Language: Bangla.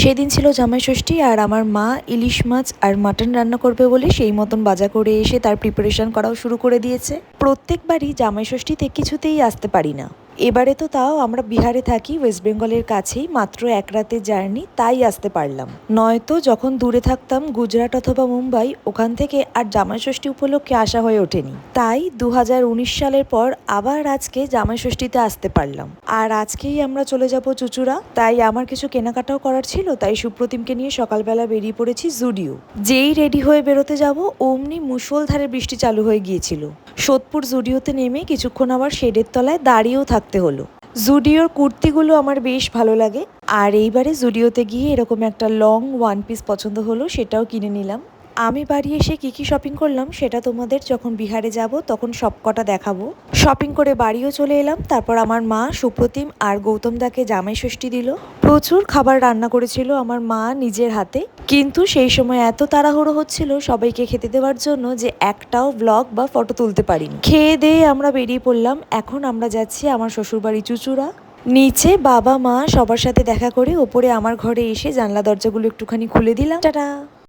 সেদিন ছিল জামাই ষষ্ঠী আর আমার মা ইলিশ মাছ আর মাটন রান্না করবে বলে সেই মতন বাজার করে এসে তার প্রিপারেশন করাও শুরু করে দিয়েছে। প্রত্যেকবারই জামাই ষষ্ঠীতে কিছুতেই আসতে পারি না। এবারে তো তাও আমরা বিহারে থাকি, ওয়েস্ট বেঙ্গলের কাছেই, মাত্র এক রাতের জার্নি, তাই আসতে পারলাম। নয়তো যখন দূরে থাকতাম গুজরাট অথবা মুম্বাই, ওখান থেকে আর জামাই ষষ্ঠী উপলক্ষে আসা হয়ে ওঠেনি। তাই 2019 সালের পর আবার আজকে জামাই ষষ্ঠীতে আসতে পারলাম। আর আজকেই আমরা চলে যাব চুচুড়া, তাই আমার কিছু কেনাকাটাও করার ছিল। তাই সুপ্রতিমকে নিয়ে সকালবেলা বেরিয়ে পড়েছি জুডিও। যেই রেডি হয়ে বেরোতে যাব অমনি মুষলধারে বৃষ্টি চালু হয়ে গিয়েছিল। সোদপুর জুডিওতে নেমে কিছুক্ষণ আবার শেডের তলায় দাঁড়িয়েও থাকতে হলো। জুডিওর কুর্তিগুলো আমার বেশ ভালো লাগে, আর এইবারে জুডিওতে গিয়ে এরকম একটা লং ওয়ান পিস পছন্দ হলো, সেটাও কিনে নিলাম। আমি বাড়ি এসে কী কী শপিং করলাম সেটা তোমাদের যখন বিহারে যাব তখন সব কটা দেখাবো। শপিং করে বাড়িও চলে এলাম। তারপর আমার মা সুপ্রতিম আর গৌতম দাকে জামাই ষষ্ঠী দিল। প্রচুর খাবার রান্না করেছিল আমার মা নিজের হাতে, কিন্তু সেই সময় এত তাড়াহুড়ো হচ্ছিল সবাইকে খেতে দেওয়ার জন্য যে একটাও ব্লগ বা ফটো তুলতে পারিনি। খেয়ে দিয়ে আমরা বেরিয়ে পড়লাম। এখন আমরা যাচ্ছি আমার শ্বশুরবাড়ি চুচুড়া। নিচে বাবা মা সবার সাথে দেখা করে ওপরে আমার ঘরে এসে জানলা দরজাগুলো একটুখানি খুলে দিলাম। টাটা।